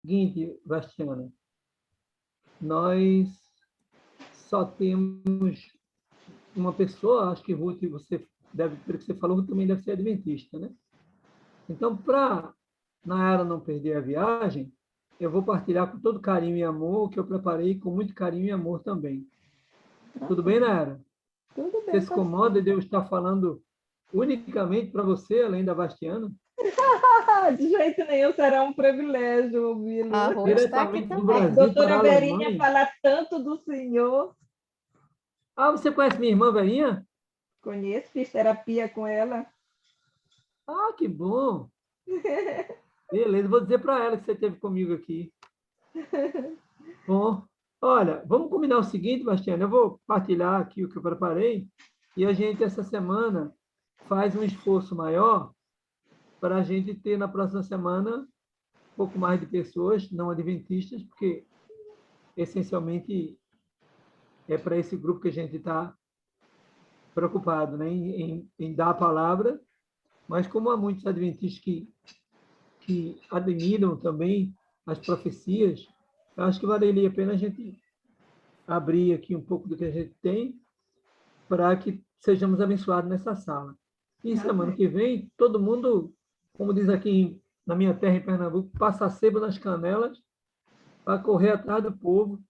Seguinte, Bastiana, nós só temos uma pessoa, acho que Ruth, você deve, pelo que você falou, também deve ser adventista, né? Então, para Nayara não perder a viagem, eu vou partilhar com todo carinho e amor o que eu preparei com muito carinho e amor também. Tudo bem, Amém. Nayara? Tudo Você bem, se pastor. incomoda de eu estar falando unicamente para você, além da Bastiana? De jeito nenhum será um privilégio ouvi-lo. A Ruth está aqui Diretamente do também. Brasil para a Doutora Verinha Alemanha. falar tanto do Senhor. Ah, você conhece minha irmã Verinha? Conheço, fiz terapia com ela. Ah, que bom! Beleza, vou dizer para ela que você esteve comigo aqui. Bom, olha, vamos combinar o seguinte, Bastiana, eu vou partilhar aqui o que eu preparei e a gente, essa semana, faz um esforço maior para a gente ter na próxima semana um pouco mais de pessoas não adventistas, porque essencialmente é para esse grupo que a gente está preocupado, né, em dar a palavra, mas como há muitos adventistas que admiram também as profecias, eu acho que valeria a pena a gente abrir aqui um pouco do que a gente tem para que sejamos abençoados nessa sala. E semana Amém. que vem, todo mundo, como diz aqui na minha terra, em Pernambuco, passa sebo nas canelas para correr atrás do povo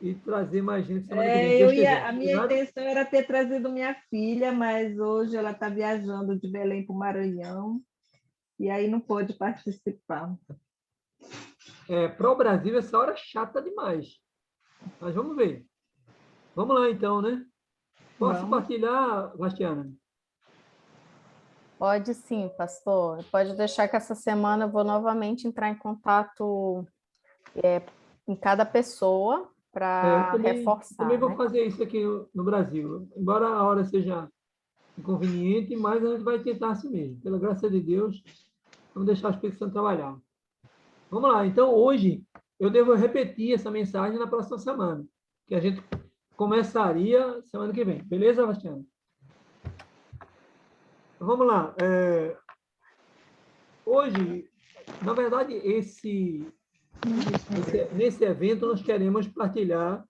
e trazer mais gente semana que vem, se Deus quiser. A minha Combinado? intenção era ter trazido minha filha, mas hoje ela está viajando de Belém para o Maranhão e aí não pôde participar. Para o Brasil, essa hora é chata demais. Mas vamos ver. Vamos lá, então, né? Posso Vamos. partilhar, Bastiana? Pode sim, pastor. Pode deixar que essa semana eu vou novamente entrar em contato em cada pessoa Eu para também reforçar, vou né? fazer isso aqui no Brasil. Embora a hora seja inconveniente, mas a gente vai tentar assim mesmo. Pela graça de Deus, vamos deixar o Espírito Santo trabalhar. Vamos lá. Então, hoje, eu devo repetir essa mensagem na próxima semana, que a gente começaria semana que vem. Beleza, Bastiano? Vamos lá. Hoje, na verdade, nesse evento, nós queremos partilhar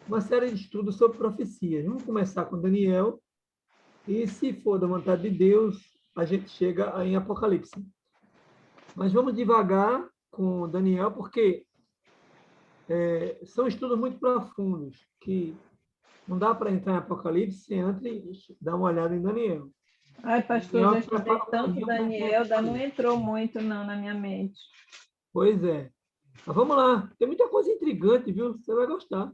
uma série de estudos sobre profecias. Vamos começar com Daniel, e se for da vontade de Deus, a gente chega em Apocalipse. Mas vamos devagar com Daniel, porque são estudos muito profundos, que não dá para entrar em Apocalipse sem antes dar uma olhada em Daniel. Ai, pastor, Daniel já que estudei prepara o tanto caminho para entrar em Daniel, não Apocalipse. entrou muito não na minha mente. Pois é. Mas vamos lá. Tem muita coisa intrigante, viu? Você vai gostar.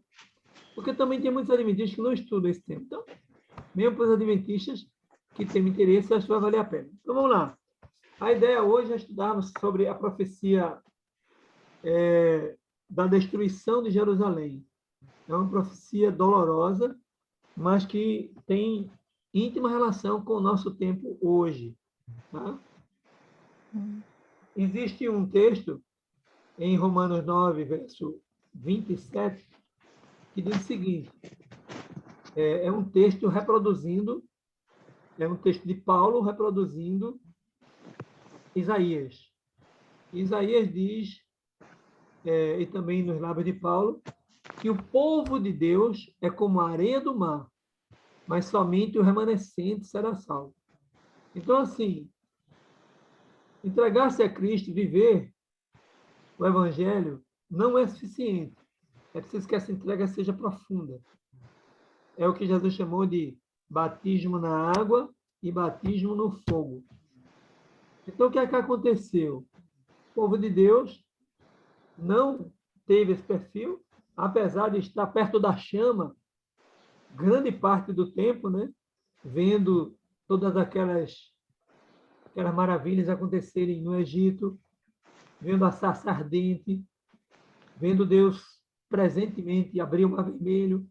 Porque também tem muitos adventistas que não estudam esse tema. Então, mesmo para os adventistas que têm interesse, acho que vai valer a pena. Então, vamos lá. A ideia hoje é estudarmos sobre a profecia da destruição de Jerusalém. É uma profecia dolorosa, mas que tem íntima relação com o nosso tempo hoje. Tá? Existe um texto em Romanos 9, verso 27, que diz o seguinte: é um texto reproduzindo, é um texto de Paulo reproduzindo Isaías. Isaías diz, e também nos lábios de Paulo, que o povo de Deus é como a areia do mar, mas somente o remanescente será salvo. Então, assim, entregar-se a Cristo, viver o Evangelho, não é suficiente. É preciso que essa entrega seja profunda. É o que Jesus chamou de batismo na água e batismo no fogo. Então, o que é que aconteceu? O povo de Deus não teve esse perfil, apesar de estar perto da chama grande parte do tempo, né? Vendo todas aquelas maravilhas acontecerem no Egito, vendo a sarça ardente, vendo Deus presentemente abrir o mar vermelho,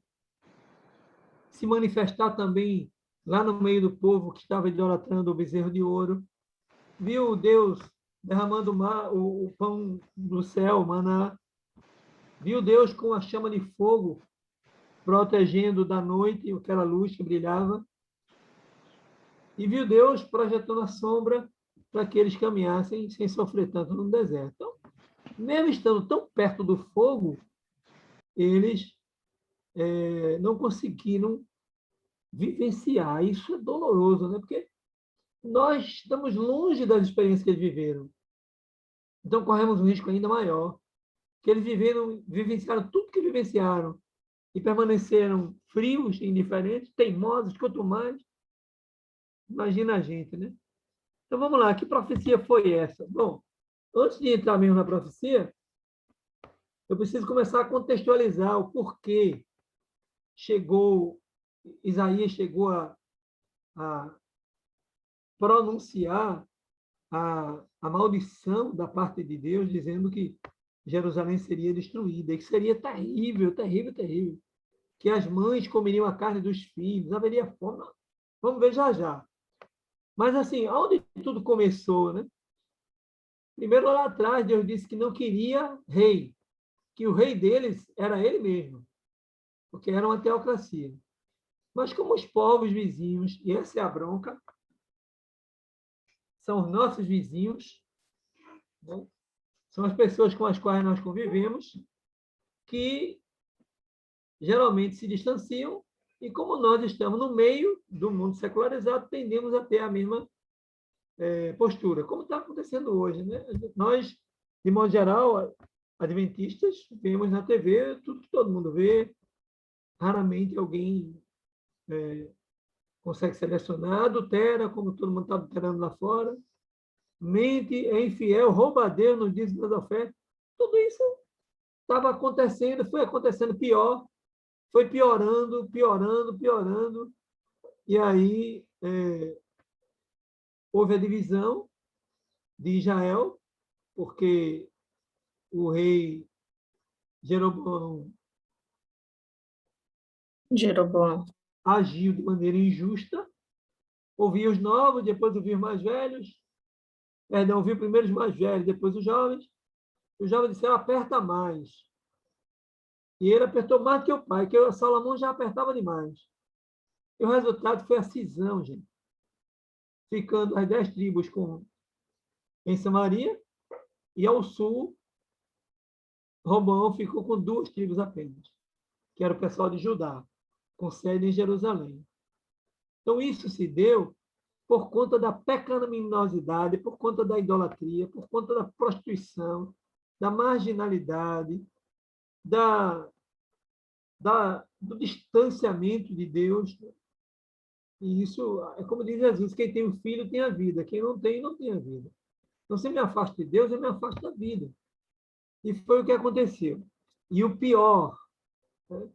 se manifestar também lá no meio do povo que estava idolatrando o bezerro de ouro, viu Deus derramando o pão do céu, o maná, viu Deus com a chama de fogo protegendo da noite aquela luz que brilhava, e viu Deus projetando a sombra para que eles caminhassem sem sofrer tanto no deserto. Então, mesmo estando tão perto do fogo, eles não conseguiram vivenciar. Isso é doloroso, né? Porque nós estamos longe das experiências que eles viveram. Então, corremos um risco ainda maior. Que eles vivenciaram tudo que vivenciaram e permaneceram frios, indiferentes, teimosos, quanto mais. Imagina a gente, né? Então, vamos lá. Que profecia foi essa? Bom, antes de entrar mesmo na profecia, eu preciso começar a contextualizar o porquê Isaías chegou a pronunciar a maldição da parte de Deus, dizendo que Jerusalém seria destruída, e que seria terrível, terrível, terrível. Que as mães comeriam a carne dos filhos, haveria fome. Vamos ver já já. Mas, assim, onde tudo começou, né? Primeiro, lá atrás, Deus disse que não queria rei, que o rei deles era ele mesmo, porque era uma teocracia. Mas como os povos vizinhos, e essa é a bronca, são os nossos vizinhos, né? São as pessoas com as quais nós convivemos, que geralmente se distanciam, e como nós estamos no meio do mundo secularizado, tendemos a ter a mesma postura, como está acontecendo hoje, né? Nós, de modo geral, adventistas, vemos na TV tudo que todo mundo vê, raramente alguém consegue selecionar, adultera, como todo mundo está adulterando lá fora, mente, é infiel, rouba a Deus, não diz das ofertas. Tudo isso estava acontecendo, foi acontecendo pior, foi piorando, piorando, piorando, e aí houve a divisão de Israel, porque o rei Jeroboão Jeroboão. agiu de maneira injusta, ouvia os novos, depois ouvia os mais velhos, perdão, ouvia primeiro os mais velhos, depois os jovens. Os jovens disseram, aperta mais. E ele apertou mais do que o pai, que o Salomão já apertava demais. E o resultado foi a cisão, gente. Ficando as 10 tribos em Samaria, e ao sul, Roboão ficou com 2 tribos apenas, que era o pessoal de Judá, com sede em Jerusalém. Então, isso se deu por conta da pecaminosidade, por conta da idolatria, por conta da prostituição, da marginalidade, do distanciamento de Deus. E isso é como diz Jesus: quem tem um filho tem a vida, quem não tem, não tem a vida. Então, se eu me afasto de Deus, eu me afasto da vida. E foi o que aconteceu. E o pior, né?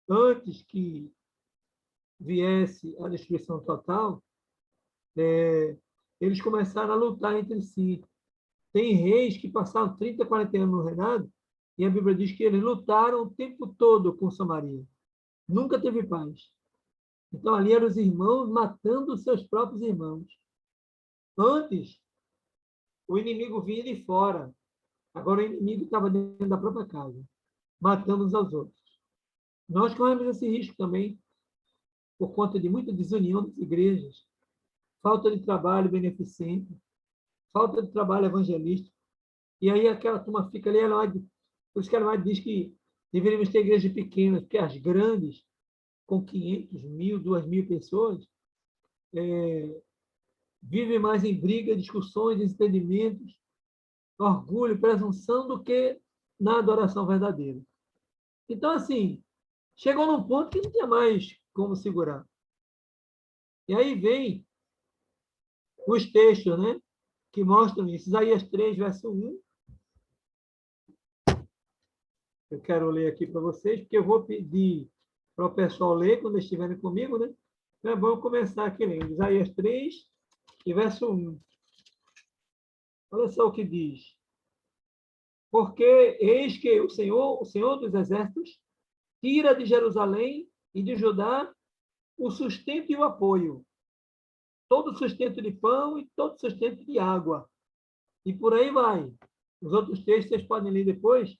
Antes que viesse a destruição total, eles começaram a lutar entre si. Tem reis que passaram 30, 40 anos no reinado, e a Bíblia diz que eles lutaram o tempo todo com Samaria. Nunca teve paz. Então, ali eram os irmãos matando os seus próprios irmãos. Antes, o inimigo vinha de fora. Agora, o inimigo estava dentro da própria casa, matando uns aos outros. Nós corremos esse risco também, por conta de muita desunião das igrejas, falta de trabalho beneficente, falta de trabalho evangelístico. E aí aquela turma fica ali, por isso que ela diz que deveríamos ter igrejas pequenas, porque as grandes, com 500, 1.000, 2.000 pessoas, vivem mais em briga, discussões, desentendimentos, orgulho, presunção, do que na adoração verdadeira. Então, assim, chegou num ponto que não tinha mais como segurar. E aí vem os textos, né, que mostram isso. Isaías 3, verso 1. Eu quero ler aqui para vocês, porque eu vou pedir para o pessoal ler quando estiverem comigo, né? Então é bom começar aqui lendo. Isaías 3, e verso 1. Olha só o que diz. Porque eis que o Senhor dos Exércitos, tira de Jerusalém e de Judá o sustento e o apoio, todo sustento de pão e todo sustento de água. E por aí vai. Os outros textos vocês podem ler depois.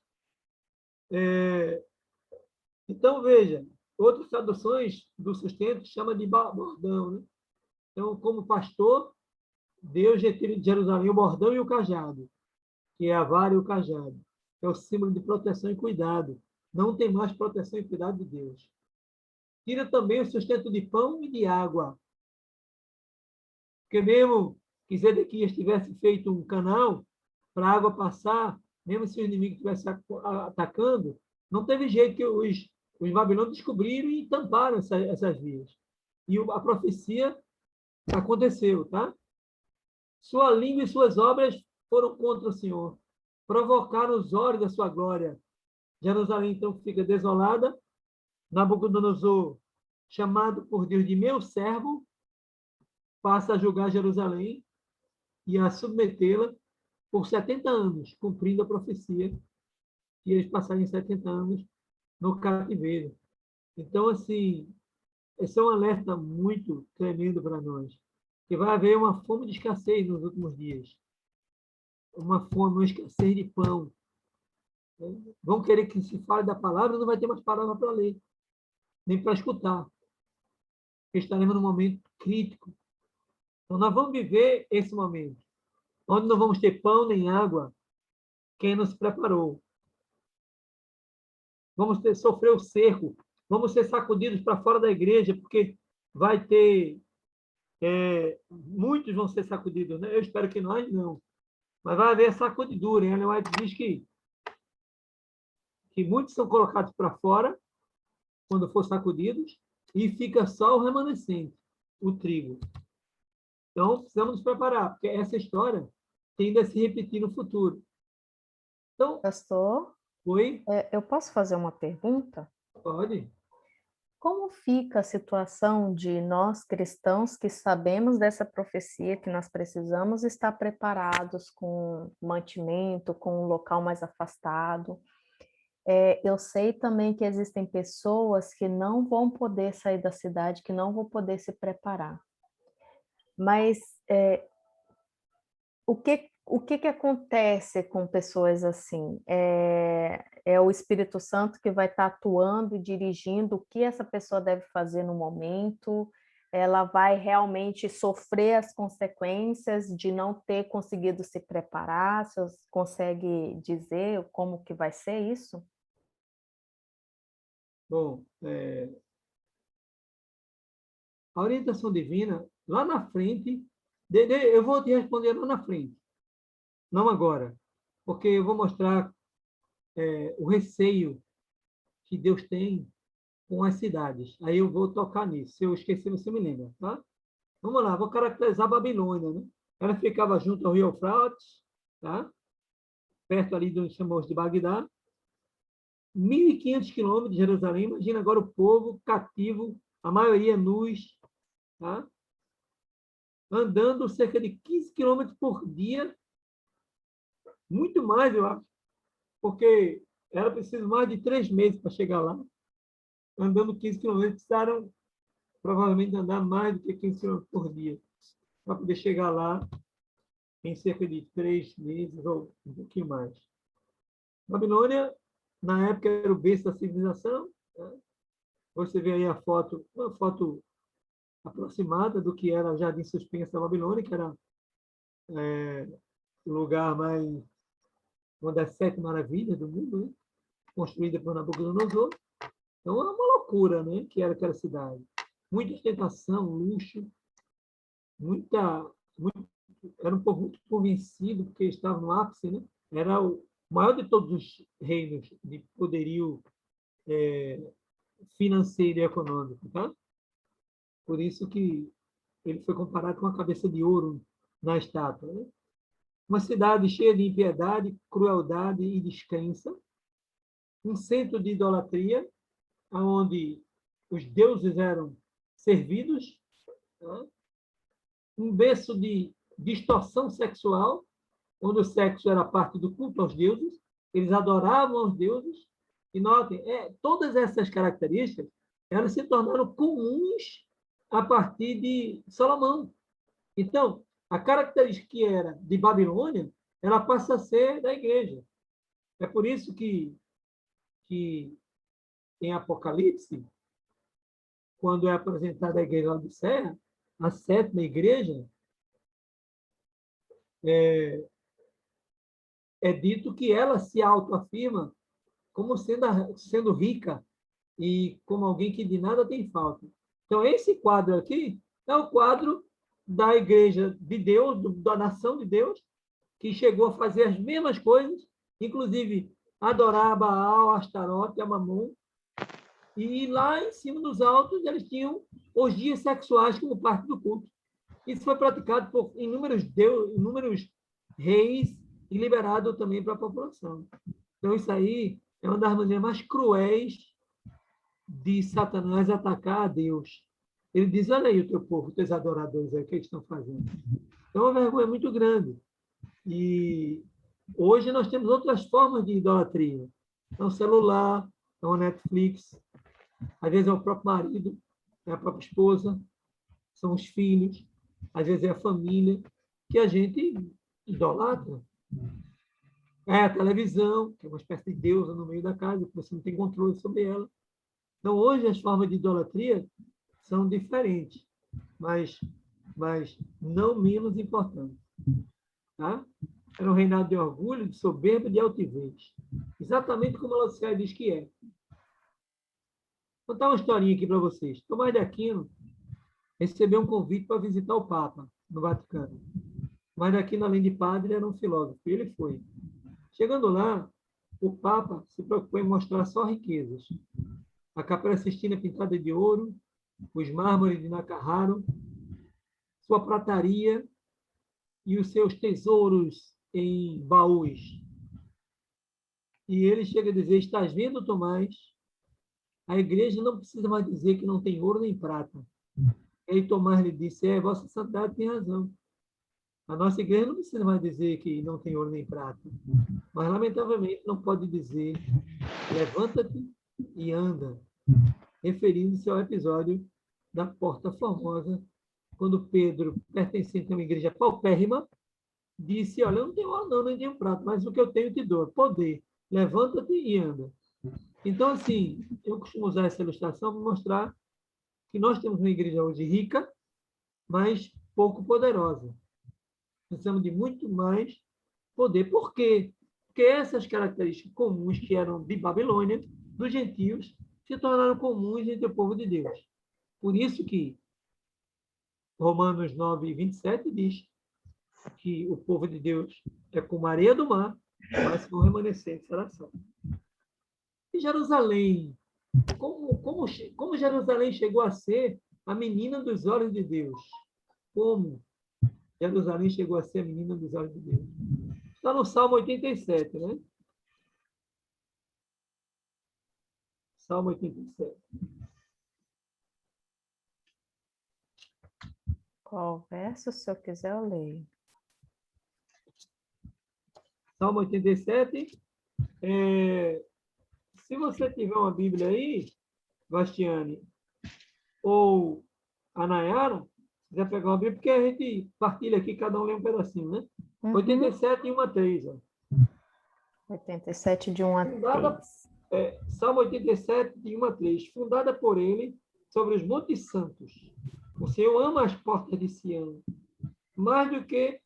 Então, veja, outras traduções do sustento chama de bordão, né? Então, como pastor, Deus retira de Jerusalém o bordão e o cajado. que é a vara e o cajado. É o símbolo de proteção e cuidado. Não tem mais proteção e cuidado de Deus. Tira também o sustento de pão e de água. Porque mesmo que Zedequias tivesse feito um canal para a água passar, mesmo se o inimigo estivesse atacando, não teve jeito que os babilônios descobriram e tamparam essas vias. E a profecia aconteceu, tá? Sua língua e suas obras foram contra o Senhor. Provocaram os olhos da sua glória. Jerusalém, então, fica desolada. Nabucodonosor, chamado por Deus de meu servo, passa a julgar Jerusalém e a submetê-la por 70 anos, cumprindo a profecia, e eles passarem 70 anos no cativeiro. Então, assim, esse é um alerta muito tremendo para nós, que vai haver uma fome de escassez nos últimos dias, uma fome, uma escassez de pão. Vão querer que se fale da palavra, não vai ter mais palavra para ler, nem para escutar, porque estaremos num momento crítico. Então, nós vamos viver esse momento, onde não vamos ter pão nem água, quem nos preparou. Vamos sofrer o cerco, vamos ser sacudidos para fora da igreja, porque vai ter, muitos vão ser sacudidos, né? Eu espero que nós não, mas vai haver sacudidura. Ellen White diz que muitos são colocados para fora, quando for sacudidos, e fica só o remanescente, o trigo. Então, precisamos nos preparar, porque essa história tende a se repetir no futuro. Então, Pastor, foi? eu posso fazer uma pergunta? Pode. Como fica a situação de nós cristãos que sabemos dessa profecia, que nós precisamos estar preparados com mantimento, com um local mais afastado? Eu sei também que existem pessoas que não vão poder sair da cidade, que não vão poder se preparar. Mas o que acontece com pessoas assim? É o Espírito Santo que vai estar atuando e dirigindo o que essa pessoa deve fazer no momento? Ela vai realmente sofrer as consequências de não ter conseguido se preparar? Você consegue dizer como que vai ser isso? Bom, a orientação divina, lá na frente, eu vou te responder lá na frente, não agora, porque eu vou mostrar o receio que Deus tem com as cidades. Aí eu vou tocar nisso. Se eu esquecer, você me lembra, tá? Vamos lá, vou caracterizar a Babilônia, né? Ela ficava junto ao rio Eufrates, tá? Perto ali do chamamos de Bagdá. 1.500 quilômetros de Jerusalém. Imagina agora o povo cativo, a maioria nus, tá? Andando cerca de 15 quilômetros por dia, muito mais, eu acho, porque era preciso mais de 3 meses para chegar lá. Andando 15 quilômetros, precisaram provavelmente andar mais do que 15 quilômetros por dia para poder chegar lá em cerca de 3 meses ou um pouquinho mais. Babilônia, na época, era o berço da civilização. Né? Você vê aí a foto, uma foto aproximada do que era o Jardim Suspenso da Babilônia, que era o lugar mais, uma das 7 maravilhas do mundo, né? Construída por Nabucodonosor. Então, é uma loucura, né? Que era aquela cidade. Muita ostentação, luxo, era um povo muito convencido, porque estava no ápice, né? Era o maior de todos os reinos de poderio financeiro e econômico, tá? Por isso que ele foi comparado com a cabeça de ouro na estátua, né? Uma cidade cheia de impiedade, crueldade e descrença, um centro de idolatria, onde os deuses eram servidos, tá? Um berço de distorção sexual, onde o sexo era parte do culto aos deuses, eles adoravam os deuses, e notem, todas essas características, elas se tornaram comuns a partir de Salomão. Então, a característica que era de Babilônia, ela passa a ser da igreja. É por isso que em Apocalipse, quando é apresentada a igreja de Laodiceia, a 7ª igreja, é dito que ela se autoafirma como sendo rica e como alguém que de nada tem falta. Então, esse quadro aqui é o quadro da Igreja de Deus, da nação de Deus, que chegou a fazer as mesmas coisas, inclusive adorar a Baal, a Astarote, a Mamon, e lá em cima dos altos eles tinham orgias sexuais como parte do culto. Isso foi praticado por inúmeros reis e liberado também para a população. Então, isso aí é uma das maneiras mais cruéis de Satanás atacar a Deus. Ele diz, olha aí o teu povo, os teus adoradores aí, o que eles estão fazendo? Então, é uma vergonha muito grande. E hoje nós temos outras formas de idolatria. É um celular, é uma Netflix, às vezes é o próprio marido, é a própria esposa, são os filhos, às vezes é a família, que a gente idolatra. É a televisão, que é uma espécie de deusa no meio da casa, que você não tem controle sobre ela. Então, hoje, as formas de idolatria são diferentes, mas não menos importantes. Tá? Era um reinado de orgulho, de soberba e de altivez. Exatamente como a Laodiceia diz que é. Vou contar uma historinha aqui para vocês. Tomás de Aquino recebeu um convite para visitar o Papa no Vaticano. Tomás de Aquino, além de padre, era um filósofo. E ele foi. Chegando lá, o Papa se preocupou em mostrar só riquezas. A Capela Sistina pintada de ouro, os mármores de Nacarraro, sua prataria e os seus tesouros em baús. E ele chega a dizer, estás vendo, Tomás? A igreja não precisa mais dizer que não tem ouro nem prata. E aí Tomás lhe disse, Vossa Santidade tem razão. A nossa igreja não precisa mais dizer que não tem ouro nem prata. Mas, lamentavelmente, não pode dizer, levanta-te e anda, referindo-se ao episódio da Porta Formosa, quando Pedro, pertencente a uma igreja paupérrima, disse, olha, eu não tenho ouro não, nem tenho prata, mas o que eu tenho te dou, poder, levanta-te e anda. Então, assim, eu costumo usar essa ilustração para mostrar que nós temos uma igreja hoje rica, mas pouco poderosa. Precisamos de muito mais poder. Por quê? Porque essas características comuns que eram de Babilônia, dos gentios, se tornaram comuns entre o povo de Deus. Por isso que Romanos 9, 27 diz que o povo de Deus é como a areia do mar, mas com remanescente será salvo. E Jerusalém? Como Jerusalém chegou a ser a menina dos olhos de Deus? Como Jerusalém chegou a ser a menina dos olhos de Deus? Está no Salmo 87, né? Salmo 87. Qual verso, se eu quiser, eu leio. Salmo 87. Se você tiver uma Bíblia aí, Bastiane, ou a Nayara, se quiser pegar uma Bíblia, porque a gente partilha aqui, cada um lê um pedacinho, né? 87, 1 a 3. Ó. 87, de 1 a 3. Salmo 87, de 1 a 3. Fundada por ele sobre os montes santos. O Senhor ama as portas de Sião, mais do que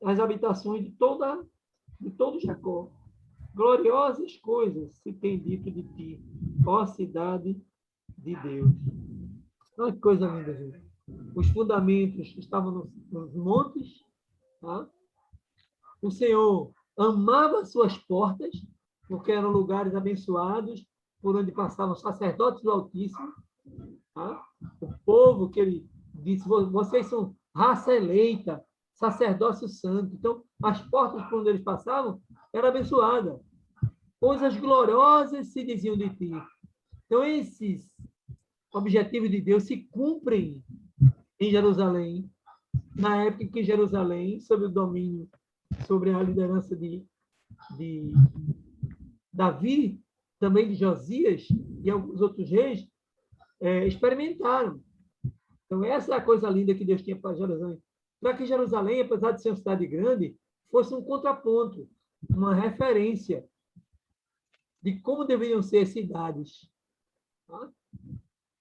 as habitações de todo Jacó. Gloriosas coisas se tem dito de ti, ó cidade de Deus. Olha que coisa linda, gente. Os fundamentos estavam nos montes. Tá? O Senhor amava suas portas, porque eram lugares abençoados, por onde passavam sacerdotes do Altíssimo. Tá? O povo que ele disse, vocês são raça eleita, sacerdócio santo. Então, as portas por onde eles passavam eram abençoadas. Coisas gloriosas se diziam de ti. Então, esses objetivos de Deus se cumprem em Jerusalém, na época em que Jerusalém, sob o domínio, sobre a liderança de Davi, também de Josias e alguns outros reis, experimentaram. Então, essa é a coisa linda que Deus tinha para Jerusalém. Para que Jerusalém, apesar de ser uma cidade grande, fosse um contraponto, uma referência de como deveriam ser as cidades. Tá?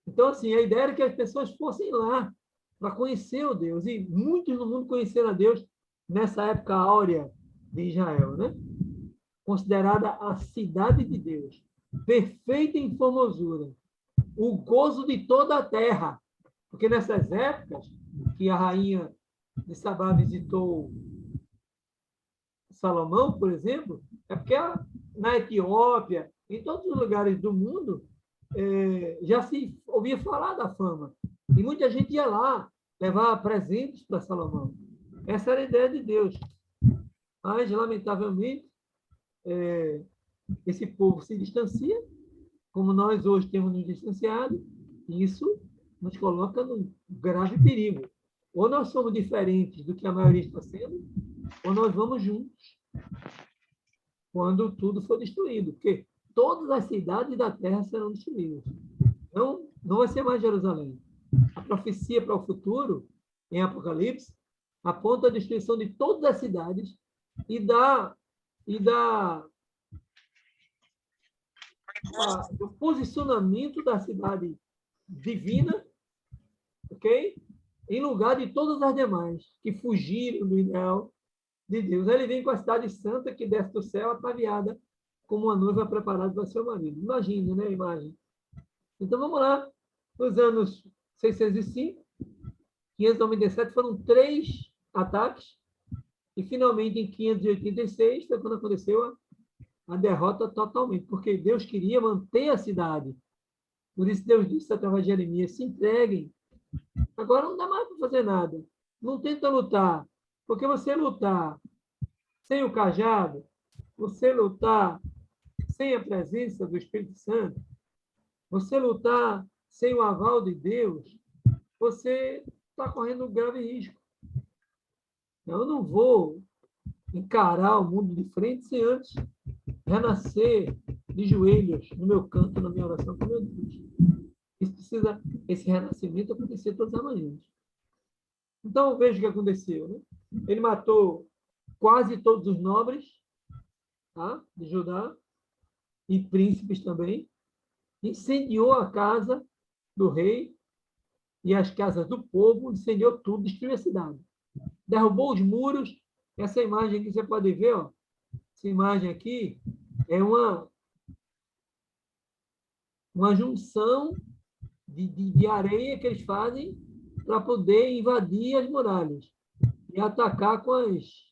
Então, assim, a ideia era que as pessoas fossem lá para conhecer o Deus. E muitos no mundo conheceram a Deus nessa época áurea de Israel, né? considerada a cidade de Deus, perfeita em formosura, o gozo de toda a terra. Porque nessas épocas que a rainha de Sabá visitou Salomão, por exemplo, é porque na Etiópia, em todos os lugares do mundo, já se ouvia falar da fama. E muita gente ia lá levar presentes para Salomão. Essa era a ideia de Deus. Mas, lamentavelmente, esse povo se distancia, como nós hoje temos nos distanciado, e isso nos coloca num grave perigo. Ou nós somos diferentes do que a maioria está sendo, ou nós vamos juntos quando tudo for destruído, porque todas as cidades da terra serão destruídas. Não vai ser mais Jerusalém. A profecia para o futuro, em Apocalipse, aponta a destruição de todas as cidades do posicionamento da cidade divina, ok? Em lugar de todas as demais que fugiram do ideal de Deus. Ele vem com a cidade santa que desce do céu ataviada como uma noiva preparada para seu marido. Imagine, né? Imagem. Então, vamos lá. Nos anos 605, 597, foram 3 ataques. E, finalmente, em 586, foi quando aconteceu a derrota totalmente. Porque Deus queria manter a cidade. Por isso, Deus disse através de Jeremias, se entreguem. Agora não dá mais para fazer nada. Não tenta lutar. Porque você lutar sem o cajado, você lutar sem a presença do Espírito Santo, você lutar sem o aval de Deus, você está correndo um grave risco. Eu não vou encarar o mundo de frente sem antes renascer de joelhos no meu canto, na minha oração com meu Deus. Esse renascimento acontecer todas as manhãs. Então, veja o que aconteceu. Né? Ele matou quase todos os nobres, tá? De Judá, e príncipes também, incendiou a casa do rei e as casas do povo, incendiou tudo, destruiu a cidade. Derrubou os muros. Essa imagem que você pode ver, ó, essa imagem aqui, é uma junção de areia que eles fazem para poder invadir as muralhas e atacar com as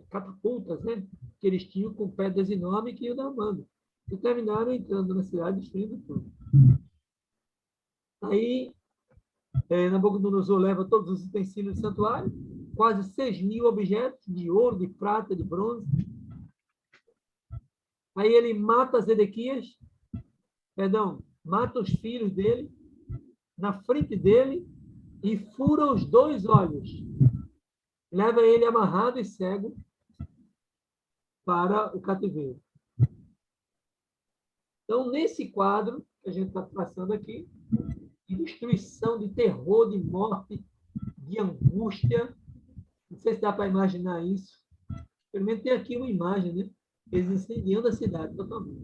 catapultas, né? Que eles tinham com pedras enormes que iam derrubando. E terminaram entrando na cidade, destruindo tudo. Aí, Nabucodonosor leva todos os utensílios do santuário, quase 6.000 objetos de ouro, de prata, de bronze. Aí ele mata Zedequias, mata os filhos dele, na frente dele, e fura os 2 olhos. Leva ele amarrado e cego para o cativeiro. Então, nesse quadro que a gente está traçando aqui, de destruição, de terror, de morte, de angústia, não sei se dá para imaginar isso. Pelo menos tem aqui uma imagem, né? Eles incendiando a cidade totalmente.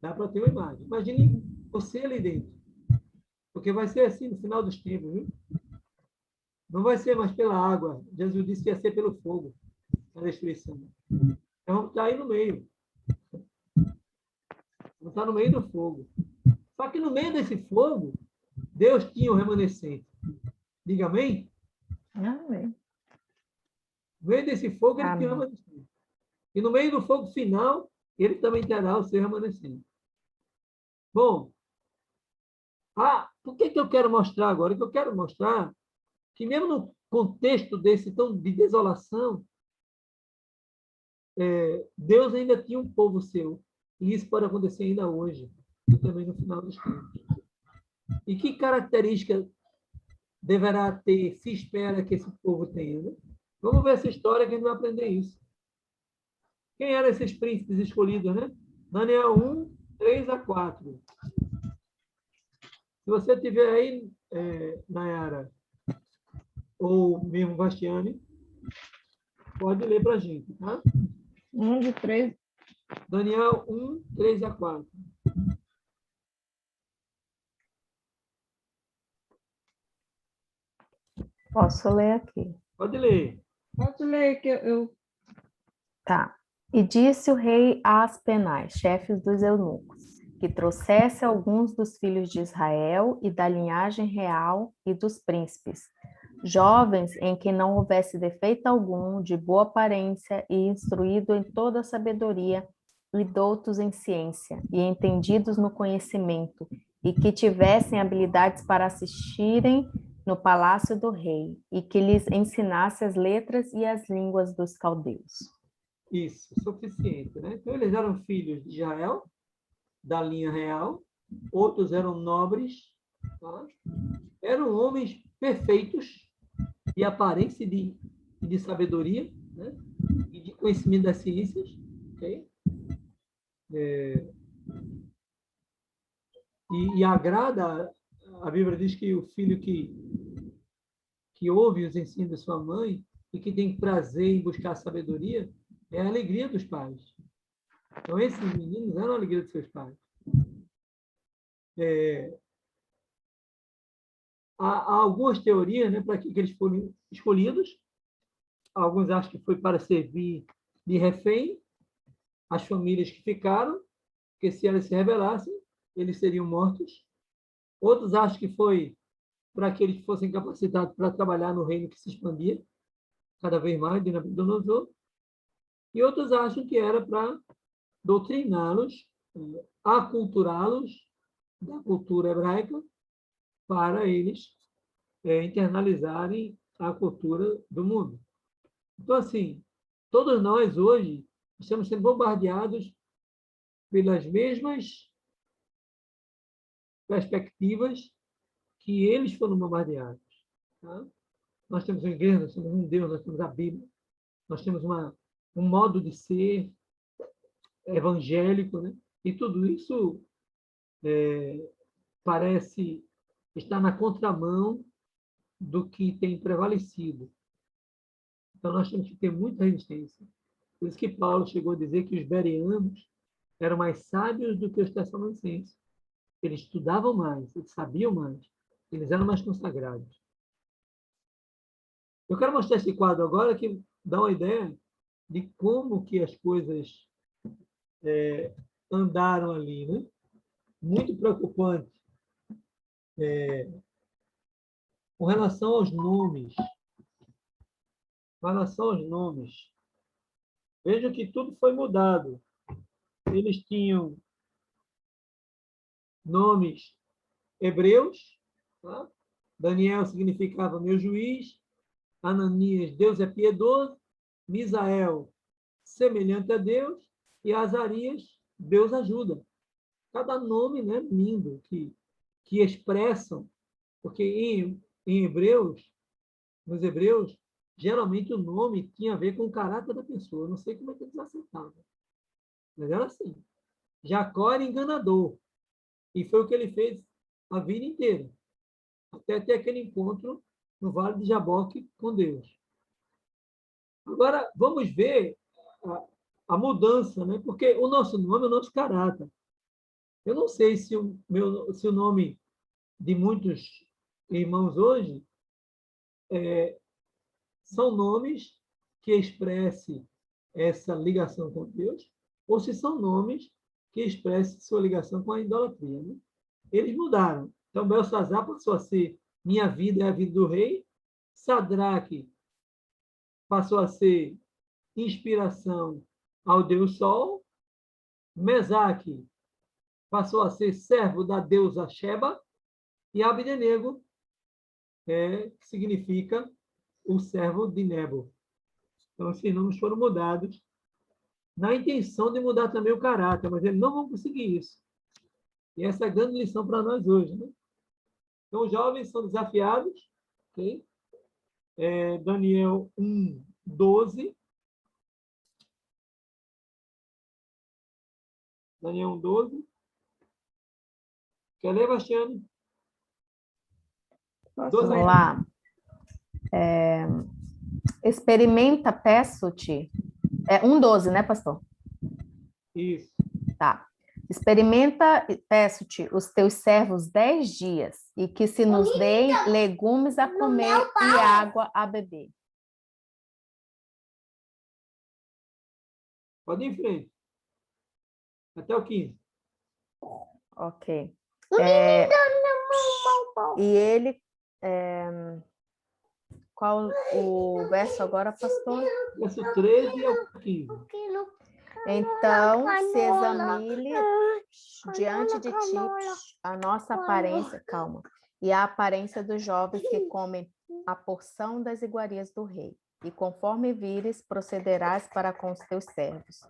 Dá para ter uma imagem. Imagine você ali dentro. Porque vai ser assim no final dos tempos, viu? Não vai ser mais pela água. Jesus disse que ia ser pelo fogo, a destruição. Então, vamos estar aí no meio. Vamos estar no meio do fogo. Só que no meio desse fogo, Deus tinha o remanescente. Diga amém? Amém. No meio desse fogo, ele tinha o remanescente. E no meio do fogo final, ele também terá o seu remanescente. Bom, por que eu quero mostrar agora? Que eu quero mostrar que mesmo no contexto desse tão de desolação, Deus ainda tinha um povo seu. E isso pode acontecer ainda hoje, e também no final dos tempos. E que característica deverá ter, se espera que esse povo tenha? Né? Vamos ver essa história que a gente vai aprender isso. Quem eram esses príncipes escolhidos, né? Daniel 1, 3 a 4. Se você tiver aí, Nayara, ou mesmo Bastiane, pode ler para a gente, tá? 1 de 3. Daniel 1, 3 a 4. Posso ler aqui. Pode ler. Pode ler que eu Tá. E disse o rei às penais, chefes dos eunucos, que trouxesse alguns dos filhos de Israel e da linhagem real e dos príncipes, jovens em que não houvesse defeito algum, de boa aparência e instruído em toda a sabedoria e doutos em ciência e entendidos no conhecimento e que tivessem habilidades para assistirem no palácio do rei e que lhes ensinasse as letras e as línguas dos caldeus. Isso, suficiente, né? Então, eles eram filhos de Israel, da linha real, outros eram nobres, tá? Eram homens perfeitos, de aparência e de sabedoria, né? E de conhecimento das ciências, ok? E agrada, a Bíblia diz que o filho que ouve os ensinos de sua mãe e que tem prazer em buscar sabedoria é a alegria dos pais. Então, esses meninos eram a alegria dos seus pais. Há algumas teorias, né, para que eles foram escolhidos. Alguns acham que foi para servir de refém as famílias que ficaram, porque se elas se rebelassem, eles seriam mortos. Outros acham que foi para que eles fossem capacitados para trabalhar no reino que se expandia cada vez mais de Nabucodonosor. E outros acham que era para doutriná-los, aculturá-los da cultura hebraica, para eles internalizarem a cultura do mundo. Então, assim, todos nós hoje estamos sendo bombardeados pelas mesmas perspectivas que eles foram bombardeados. Tá? Nós temos uma igreja, nós temos um Deus, nós temos a Bíblia, nós temos um modo de ser evangélico, né? E tudo isso parece estar na contramão do que tem prevalecido. Então, nós temos que ter muita resistência. Por isso que Paulo chegou a dizer que os bereanos eram mais sábios do que os tessalonicenses. Eles estudavam mais, eles sabiam mais, eles eram mais consagrados. Eu quero mostrar esse quadro agora que dá uma ideia de como que as coisas andaram ali, né? Muito preocupante. Com relação aos nomes, vejam que tudo foi mudado. Eles tinham nomes hebreus, tá? Daniel significava meu juiz, Ananias, Deus é piedoso, Misael, semelhante a Deus, e Azarias, Deus ajuda. Cada nome, né, lindo, que expressam, porque em Hebreus, nos Hebreus, geralmente o nome tinha a ver com o caráter da pessoa. Eu não sei como é que eles acertavam, mas era assim. Jacó era enganador, e foi o que ele fez a vida inteira, até ter aquele encontro no Vale de Jaboque com Deus. Agora, vamos ver a mudança, né? Porque o nosso nome é o nosso caráter. Eu não sei se o nome de muitos irmãos hoje são nomes que expressem essa ligação com Deus, ou se são nomes que expressem sua ligação com a idolatria. Né? Eles mudaram. Então, Belsazar passou a ser minha vida é a vida do rei, Sadraque passou a ser inspiração ao Deus Sol, Mesaque passou a ser servo da deusa Sheba, e Abdenego, que significa o servo de Nebo. Então, esses nomes foram mudados na intenção de mudar também o caráter, mas eles não vão conseguir isso. E essa é a grande lição para nós hoje. Né? Então, os jovens são desafiados, okay? Daniel 1, 12. Daniel 1, 12. Quer ler, Bastiano? Posso ler? Vamos lá. Experimenta, peço-te. 1:12, né, pastor? Isso. Tá. Experimenta, peço-te, os teus servos 10 dias, e que se nos deem legumes a comer e água a beber. Pode ir em frente. Até o 15. Ok. É, e ele... qual o verso agora, pastor? Verso 13 ao 15. Então, se examine diante de ti a nossa aparência, calma, e a aparência dos jovens que comem a porção das iguarias do rei. E conforme vires, procederás para com os teus servos.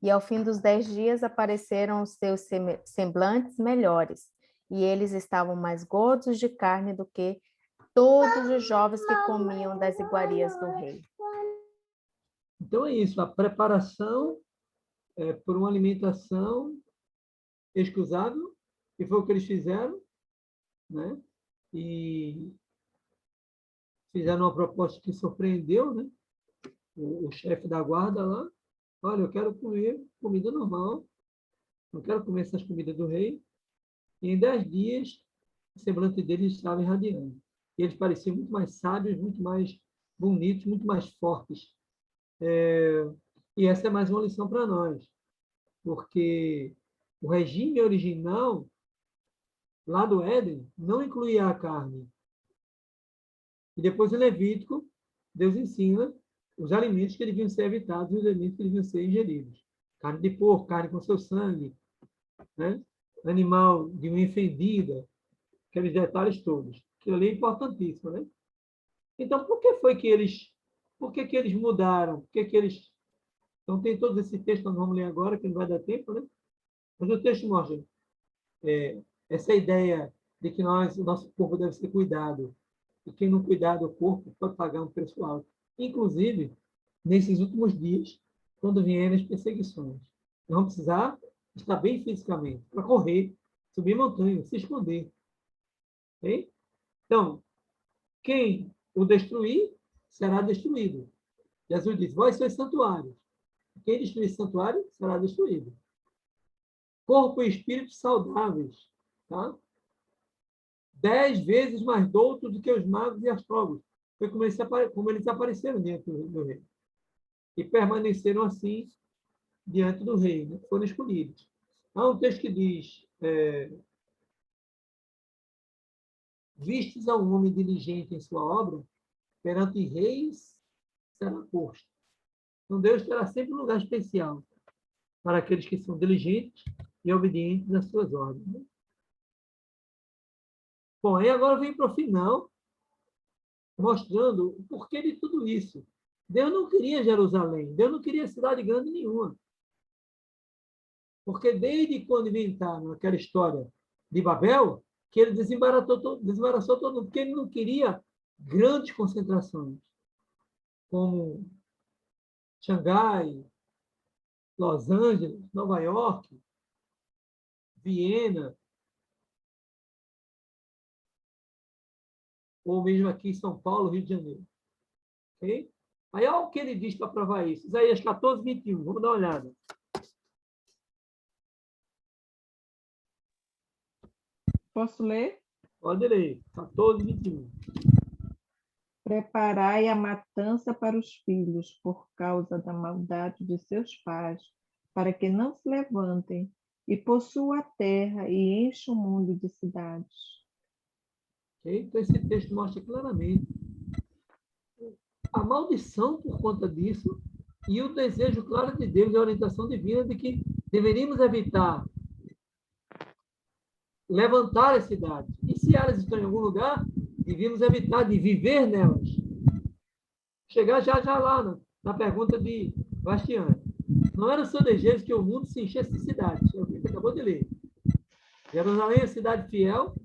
E ao fim dos 10 dias apareceram os teus semblantes melhores, e eles estavam mais gordos de carne do que todos os jovens que comiam das iguarias do rei. Então é isso, a preparação por uma alimentação excusável, que foi o que eles fizeram, né? E fizeram uma proposta que surpreendeu, né? O chefe da guarda lá, olha, eu quero comer comida normal, não quero comer essas comidas do rei. E em 10 dias, o semblante deles estava irradiando. E eles pareciam muito mais sábios, muito mais bonitos, muito mais fortes. E essa é mais uma lição para nós, porque o regime original, lá do Éden, não incluía a carne. E depois, em Levítico, Deus ensina os alimentos que deviam ser evitados e os alimentos que deviam ser ingeridos. Carne de porco, carne com seu sangue, né? Animal de unha fendida, aqueles detalhes todos. Aquilo ali é importantíssimo, né? Então, por que eles mudaram? Por que eles... Então, tem todo esse texto, nós vamos ler agora, que não vai dar tempo, né? Mas o texto mostra essa ideia de que o nosso corpo deve ser cuidado. E quem não cuidar do corpo pode pagar um preço alto. Inclusive, nesses últimos dias, quando vierem as perseguições. Nós vamos precisar estar bem fisicamente, para correr, subir montanha, se esconder. Okay? Então, quem o destruir, será destruído. Jesus disse, vós sois santuários. Quem destruir esse santuário, será destruído. Corpo e espírito saudáveis. Tá? 10 vezes mais doutos do que os magos e astrólogos. Foi como eles apareceram diante do rei. E permaneceram assim diante do rei. Né? Foram escolhidos. Há um texto que diz, vistes a um homem diligente em sua obra, perante reis será posto. Então, Deus terá sempre um lugar especial para aqueles que são diligentes e obedientes às suas ordens. Né? Bom, aí agora vem para o final, mostrando o porquê de tudo isso. Deus não queria Jerusalém, Deus não queria cidade grande nenhuma. Porque desde quando inventaram aquela história de Babel, que ele desembaraçou todo mundo, porque ele não queria grandes concentrações, como Xangai, Los Angeles, Nova York, Viena, ou mesmo aqui em São Paulo, Rio de Janeiro. Okay? Aí, olha o que ele diz para provar isso. Isaías 14, 21. Vamos dar uma olhada. Posso ler? Pode ler. 14, 21. Preparai a matança para os filhos, por causa da maldade de seus pais, para que não se levantem e possuam a terra e enchem o mundo de cidades. Okay? Então, esse texto mostra claramente a maldição por conta disso e o desejo claro de Deus e a orientação divina de que deveríamos evitar levantar as cidades. E se elas estão em algum lugar, devíamos evitar de viver nelas. Chegar já lá na pergunta de Bastiano. Não era o seu desejo que o mundo se enchesse de cidades. É o que você acabou de ler. Jerusalém, a cidade fiel,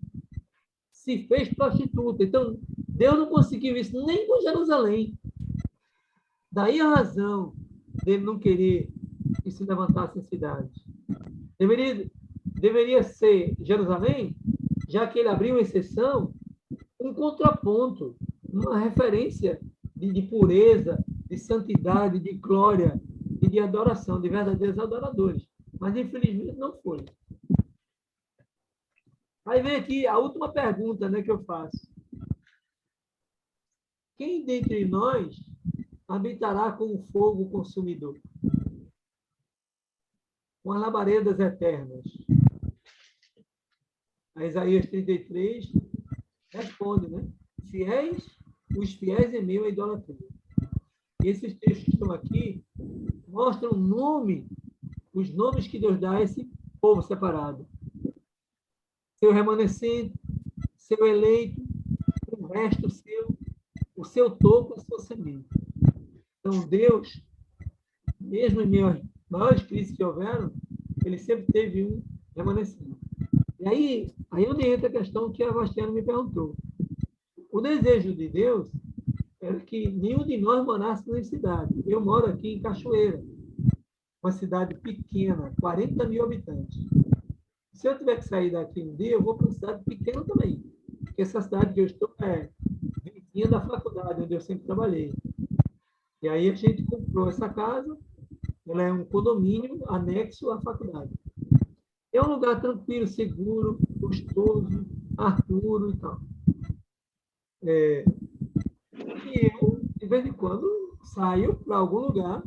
se fez prostituta. Então, Deus não conseguiu isso nem com Jerusalém. Daí a razão dele não querer que se levantassem cidades. Deveria ser Jerusalém, já que ele abriu uma exceção, um contraponto, uma referência de pureza, de santidade, de glória e de adoração, de verdadeiros adoradores. Mas, infelizmente, não foi. Aí vem aqui a última pergunta, né, que eu faço. Quem dentre nós habitará com o fogo consumidor? com as labaredas eternas. A Isaías 33 responde, né? Os fiéis em meio à idolatria. E esses textos que estão aqui mostram os nomes que Deus dá a esse povo separado. Seu remanescente, seu eleito, o resto seu, o seu topo, a sua semente. Então, Deus, mesmo em meio às maiores crises que houveram, ele sempre teve um remanescente. E aí onde entra a questão que a Bastiana me perguntou. O desejo de Deus era que nenhum de nós morasse na cidade. Eu moro aqui em Cachoeira, uma cidade pequena, 40 mil habitantes. Se eu tiver que sair daqui um dia, eu vou para uma cidade pequena também. Porque essa cidade que eu estou é vizinha da faculdade, onde eu sempre trabalhei. E aí a gente comprou essa casa, ela é um condomínio anexo à faculdade. É um lugar tranquilo, seguro, gostoso, ar puro e tal. E eu, de vez em quando, saio para algum lugar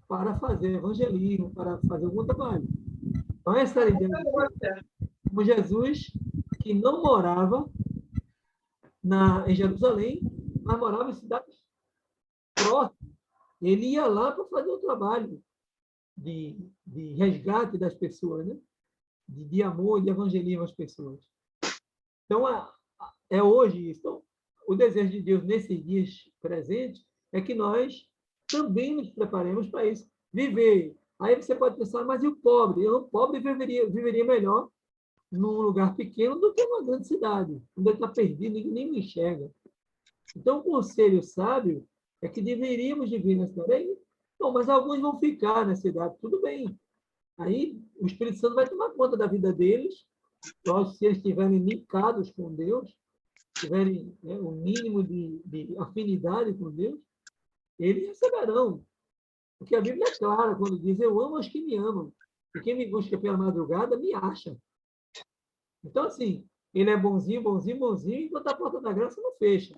para fazer evangelismo, para fazer algum trabalho. Então, essa era a ideia de Deus. Como Jesus, que não morava em Jerusalém, mas morava em cidades próximas. Ele ia lá para fazer o trabalho de resgate das pessoas, né? De amor, de evangelismo às pessoas. Então, é hoje isso. Então, o desejo de Deus nesses dias presentes é que nós também nos preparemos para isso. Viver. Aí você pode pensar, mas e o pobre? O pobre viveria melhor num lugar pequeno do que numa grande cidade, onde ele está perdido, ninguém me enxerga. Então, o conselho sábio é que deveríamos viver na cidade. Bom, mas alguns vão ficar na cidade, tudo bem. Aí o Espírito Santo vai tomar conta da vida deles, se eles estiverem ligados com Deus, tiverem, né, o mínimo de afinidade com Deus, eles receberão. Porque a Bíblia é clara quando diz: eu amo os que me amam, e quem me busca pela madrugada me acha. Então, assim, ele é bonzinho, bonzinho, bonzinho, enquanto a porta da graça não fecha.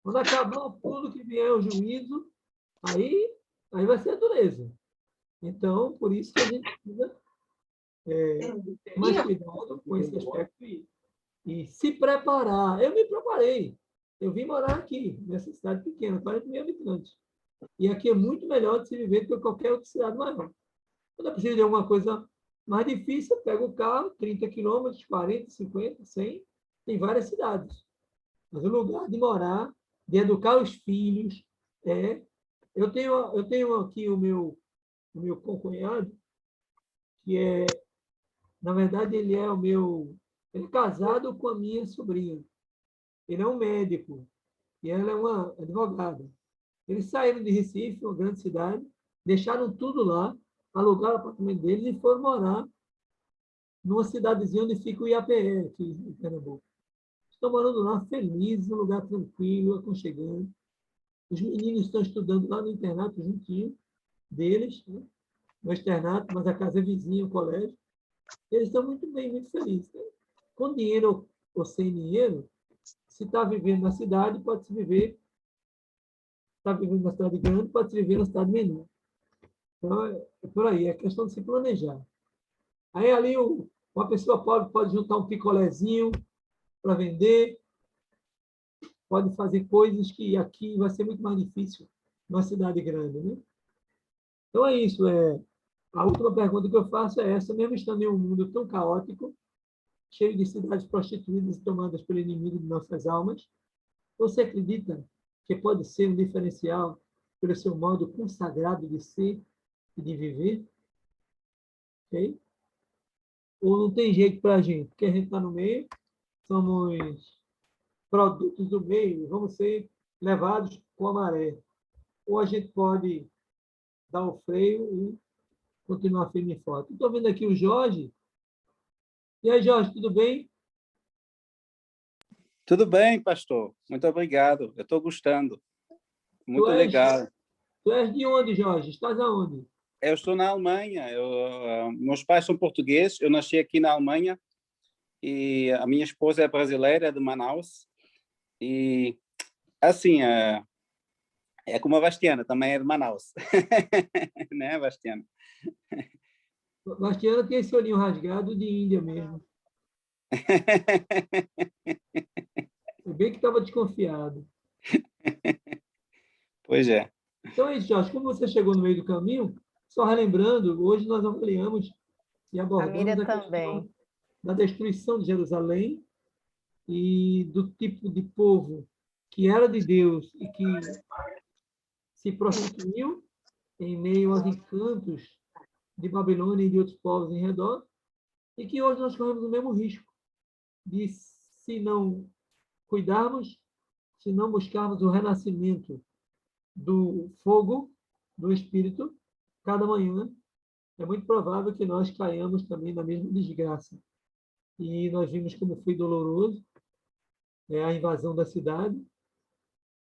Quando acabar tudo que vier o juízo, aí vai ser a dureza. Então, por isso que a gente precisa ter mais cuidado com esse aspecto e se preparar. Eu me preparei. Eu vim morar aqui, nessa cidade pequena, 40 mil habitantes. E aqui é muito melhor de se viver do que qualquer outra cidade maior. Quando eu preciso de alguma coisa mais difícil, eu pego o carro, 30 quilômetros, 40, 50, 100, tem várias cidades. Mas o lugar de morar, de educar os filhos, é... Eu tenho aqui o meu concunhado, que é, na verdade, ele é casado com a minha sobrinha. Ele é um médico e ela é uma advogada. Eles saíram de Recife, uma grande cidade, deixaram tudo lá, alugaram o apartamento deles e foram morar numa cidadezinha onde fica o IAPE, aqui em Pernambuco. Estão morando lá felizes, num lugar tranquilo, aconchegante. Os meninos estão estudando lá no internato juntinho deles, né? No externato, mas a casa é vizinha, o colégio. Eles estão muito bem, muito felizes. Né? Com dinheiro ou sem dinheiro, se está vivendo na cidade, pode-se viver. Está vivendo na cidade grande, pode-se viver na cidade menor. Então, é por aí, é questão de se planejar. Aí, ali, uma pessoa pobre pode juntar um picolézinho para vender, pode fazer coisas que aqui vai ser muito mais difícil numa cidade grande. Né? Então, é isso. A última pergunta que eu faço é essa: mesmo estando em um mundo tão caótico, cheio de cidades prostituídas e tomadas pelo inimigo de nossas almas, você acredita que pode ser um diferencial pelo seu modo consagrado de ser e de viver? Okay? Ou não tem jeito para a gente? Porque a gente está no meio, somos produtos do meio, vamos ser levados com a maré. Ou a gente pode dar o freio e continuar firme e forte. Estou vendo aqui o Jorge. E aí, Jorge, tudo bem? Tudo bem, pastor. Muito obrigado. Eu estou gostando. Muito legal. Tu és de onde, Jorge? Estás aonde? Eu estou na Alemanha. Meus pais são portugueses. Eu nasci aqui na Alemanha e a minha esposa é brasileira, é de Manaus. E, assim, como a Bastiana, também é de Manaus. Né, Bastiana? Bastiana tem esse olhinho rasgado de Índia mesmo. Eu bem que estava desconfiado. Pois é. Então é isso, Jorge. Como você chegou no meio do caminho, só relembrando, hoje nós avaliamos e A abordamos Miriam a questão também. da destruição de Jerusalém e do tipo de povo que era de Deus e que se prostituiu em meio aos encantos de Babilônia e de outros povos em redor, e que hoje nós corremos o mesmo risco de, se não cuidarmos, se não buscarmos o renascimento do fogo, do Espírito, cada manhã, é muito provável que nós caiamos também na mesma desgraça. E nós vimos como foi doloroso a invasão da cidade.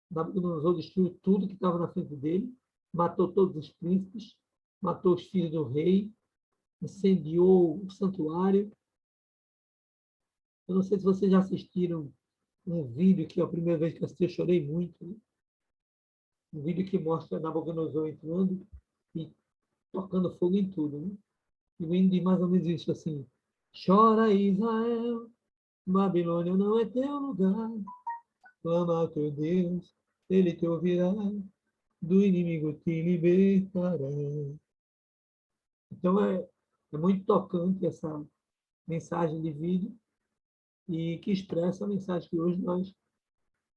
Nabucodonosor destruiu tudo que estava na frente dele, matou todos os príncipes, matou os filhos do rei, incendiou o santuário. Eu não sei se vocês já assistiram um vídeo que é a primeira vez que eu assisti, eu chorei muito. Né? Um vídeo que mostra Nabucodonosor entrando e tocando fogo em tudo. Né? E o hino diz mais ou menos isso assim: chora Israel, Babilônia não é teu lugar, clama ao teu Deus, ele te ouvirá, do inimigo te libertará. Então é muito tocante essa mensagem de vídeo e que expressa a mensagem que hoje nós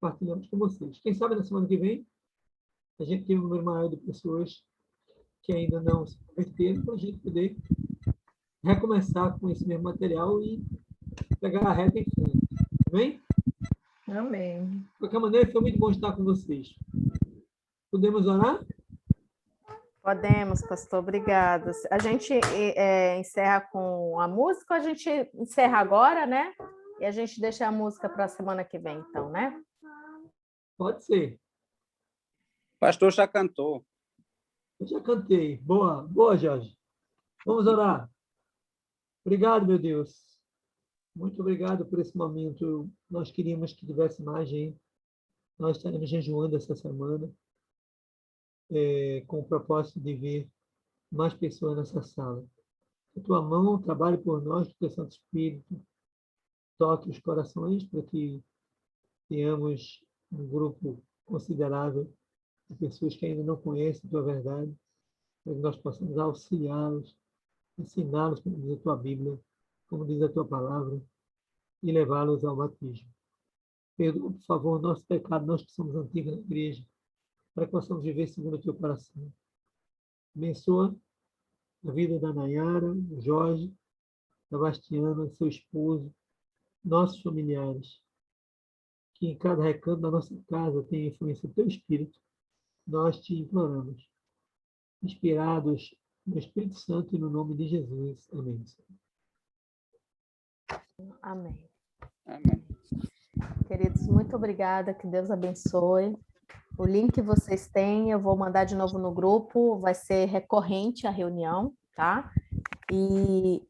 partilhamos com vocês. Quem sabe na semana que vem a gente tem um número maior de pessoas que ainda não se converteram para a gente poder recomeçar com esse mesmo material e pegar a reta em frente. Amém? Amém. De qualquer maneira, foi muito bom estar com vocês. Podemos orar? Podemos, pastor, obrigada. A gente encerra com a música, ou a gente encerra agora, né? E a gente deixa a música para a semana que vem, então, né? Pode ser. O pastor já cantou. Eu já cantei. Boa, boa, Jorge. Vamos orar. Obrigado, meu Deus. Muito obrigado por esse momento. Nós queríamos que tivesse mais gente. Nós estaremos jejuando essa semana com o propósito de ver mais pessoas nessa sala. Que a tua mão trabalhe por nós, que o teu Santo Espírito toque os corações para que tenhamos um grupo considerável de pessoas que ainda não conhecem a tua verdade, para que nós possamos auxiliá-los, ensiná-los, como diz a tua Bíblia, como diz a tua palavra, e levá-los ao batismo. Perdoa, por favor, nosso pecado, nós que somos antigos na igreja, para que possamos viver segundo o teu coração. Abençoa a vida da Nayara, do Jorge, da Bastiana, seu esposo, nossos familiares, que em cada recanto da nossa casa tenha influência do teu Espírito. Nós te imploramos, inspirados no Espírito Santo e no nome de Jesus. Amém. Amém. Amém. Queridos, muito obrigada, que Deus abençoe. O link que vocês têm, eu vou mandar de novo no grupo, vai ser recorrente a reunião, tá? E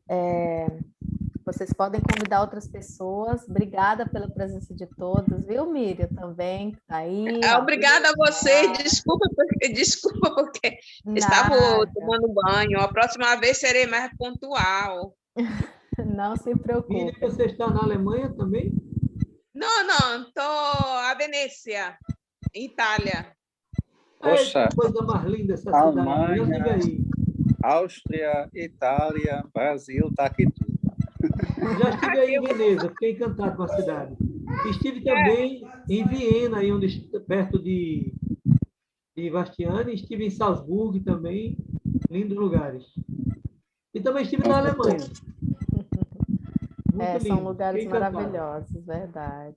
vocês podem convidar outras pessoas. Obrigada pela presença de todos, viu, Miriam, também, que tá aí. Obrigada a vocês, desculpa porque estava tomando banho. A próxima vez serei mais pontual. Não se preocupe. Miriam, você está na Alemanha também? Não, estou a Venécia, Itália. Poxa, Que coisa mais linda essa Alemanha, cidade. Eu estive aí. Áustria, Itália, Brasil, está aqui tudo. Já estive aí em Veneza, fiquei encantado com a cidade. Estive também em Viena, aí perto de Bastiani, estive em Salzburgo também, lindos lugares. E também estive na Alemanha. Muito São lindo, lugares fiquei encantado. maravilhosos, verdade.